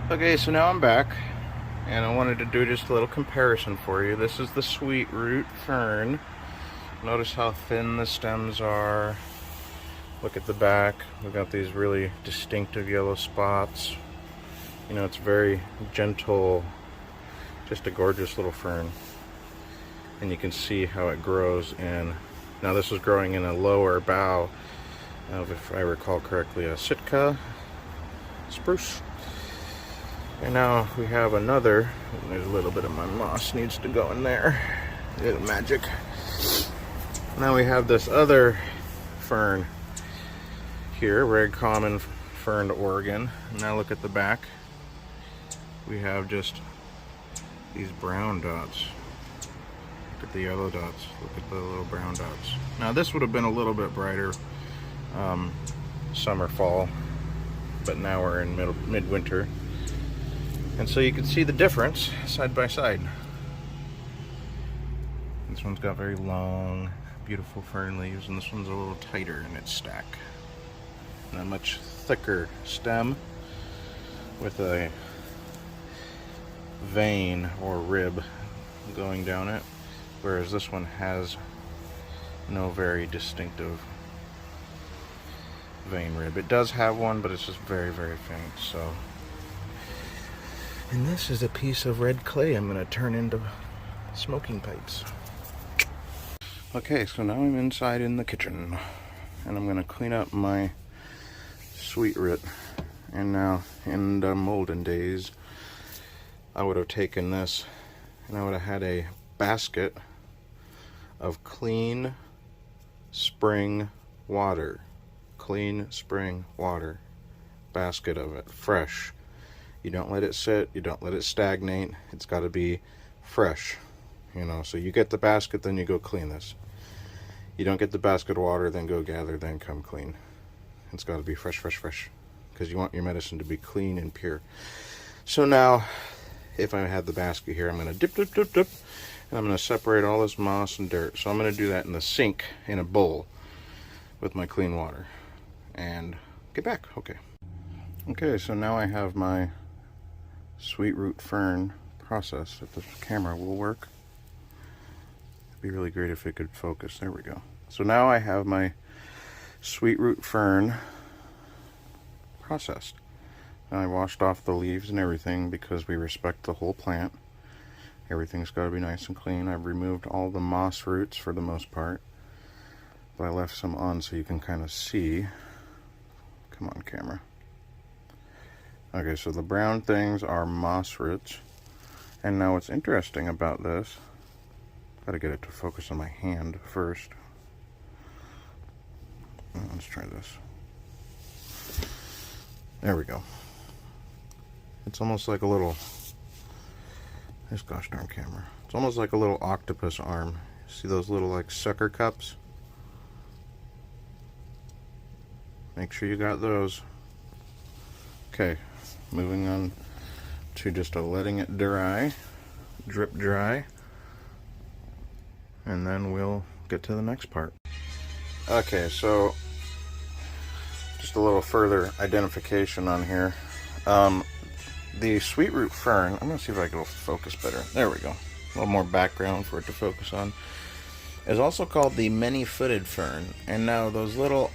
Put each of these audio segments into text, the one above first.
Okay, so now I'm back, and I wanted to do just a little comparison for you. This is the sweet root fern. Notice how thin the stems are. Look at the back. We've got these really distinctive yellow spots. You know, it's very gentle, just a gorgeous little fern. And you can see how it grows in. Now this is growing in a lower bough of, if I recall correctly, a Sitka spruce. And now we have another. There's a little bit of my moss needs to go in there. Little magic. Now we have this other fern here, very common fern to Oregon. Now look at the back. We have just these brown dots. Look at the yellow dots. Look at the little brown dots. Now this would have been a little bit brighter summer, fall, but now we're in midwinter. And so you can see the difference side by side. This one's got very long, beautiful fern leaves, and this one's a little tighter in its stack. And a much thicker stem with a vein or rib going down it, whereas this one has no very distinctive vein rib. It does have one, but it's just very, very faint. So. And this is a piece of red clay I'm going to turn into smoking pipes. Okay, so now I'm inside in the kitchen, and I'm going to clean up my sweet root. And now, in the olden days, I would have taken this and I would have had a basket of clean spring water. Clean spring water. Basket of it, fresh. You don't let it sit, you don't let it stagnate. It's got to be fresh, you know. So you get the basket, then you go clean this. You don't get the basket of water, then go gather, then come clean. It's got to be fresh, fresh, fresh, because you want your medicine to be clean and pure. So now, if I had the basket here, I'm going to dip, dip, dip, dip, and I'm going to separate all this moss and dirt. So I'm going to do that in the sink in a bowl with my clean water. And get back. Okay, so now I have my sweet root fern process. If the camera will work, it'd be really great if it could focus. There we go. So now I have my sweet root fern processed. And I washed off the leaves and everything because we respect the whole plant. Everything's got to be nice and clean. I've removed all the moss roots for the most part, but I left some on so you can kind of see. Come on, camera. Okay, so the brown things are moss roots. And now what's interesting about this, gotta get it to focus on my hand first. Let's try this. There we go. It's almost like a little, this gosh darn camera. It's almost like a little octopus arm. See those little like sucker cups? Make sure you got those. Okay. Moving on to just letting it dry, drip dry, and then we'll get to the next part. Okay, so just a little further identification on here. The sweet root fern, I'm going to see if I can focus better. There we go. A little more background for it to focus on. Is also called the many-footed fern. And now those little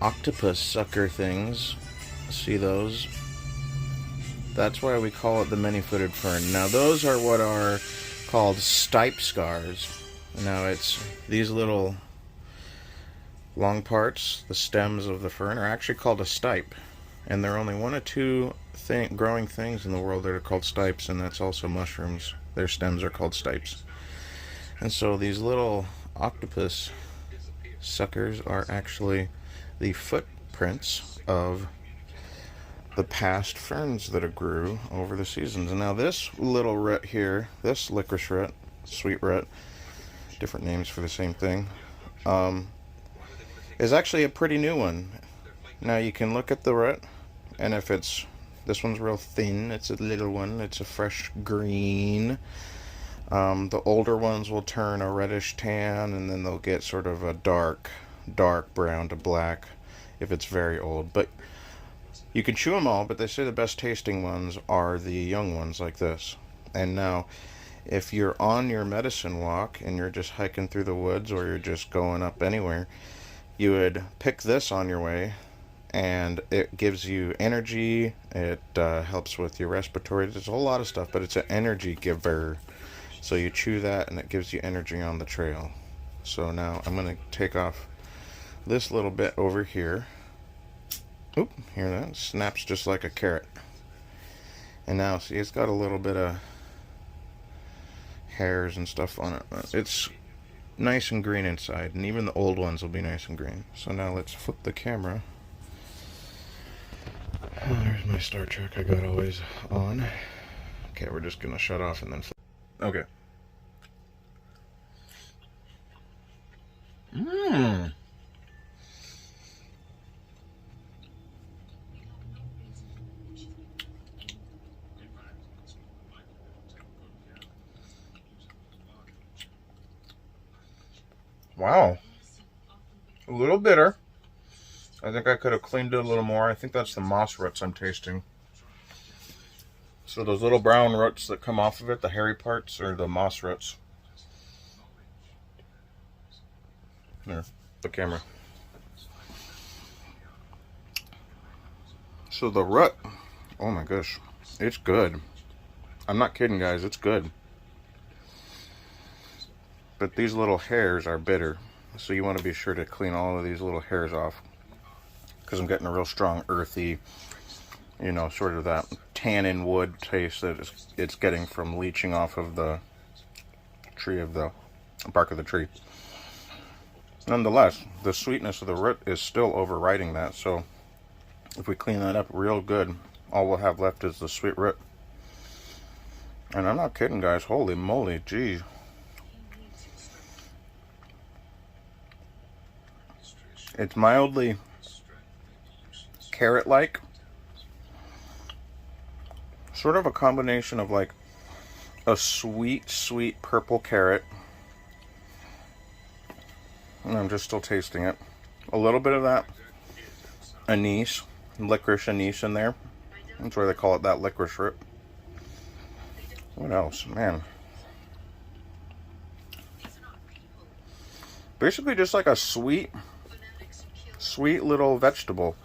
octopus sucker things, see those? That's why we call it the many-footed fern. Now those are what are called stipe scars. Now it's these little long parts, the stems of the fern, are actually called a stipe. And there are only one or two growing things in the world that are called stipes, and that's also mushrooms. Their stems are called stipes. And so these little octopus suckers are actually the footprints of the past ferns that have grew over the seasons. And now this little root here, this licorice root, sweet root, different names for the same thing, is actually a pretty new one. Now you can look at the root, and if it's, this one's real thin, it's a little one, it's a fresh green. The older ones will turn a reddish tan, and then they'll get sort of a dark brown to black if it's very old. But You can chew them all, but they say the best tasting ones are the young ones like this. And now, if you're on your medicine walk and you're just hiking through the woods or you're just going up anywhere, you would pick this on your way, and it gives you energy. It helps with your respiratory. There's a whole lot of stuff, but it's an energy giver. So you chew that and it gives you energy on the trail. So now I'm going to take off this little bit over here. Oop, hear that? It snaps just like a carrot. And now, see, it's got a little bit of hairs and stuff on it. It's nice and green inside, and even the old ones will be nice and green. So now let's flip the camera. Oh, there's my Star Trek I got always on. Okay, we're just gonna shut off and then flip. Okay. Wow. A little bitter. I think I could have cleaned it a little more. I think that's the moss roots I'm tasting. So those little brown roots that come off of it, the hairy parts, are the moss roots. There, the camera. So the root, oh my gosh, it's good. I'm not kidding, guys, it's good. But these little hairs are bitter, so you want to be sure to clean all of these little hairs off, because I'm getting a real strong earthy, you know, sort of that tannin wood taste that it's getting from leaching off of the tree, of the bark of the tree. Nonetheless, the sweetness of the root is still overriding that, so if we clean that up real good, all we'll have left is the sweet root. And I'm not kidding, guys, holy moly, geez. It's mildly carrot-like. Sort of a combination of like a sweet, sweet purple carrot. And I'm just still tasting it. A little bit of that anise, licorice anise in there. That's why they call it that, licorice root. What else? Man. Basically just like a sweet little vegetable.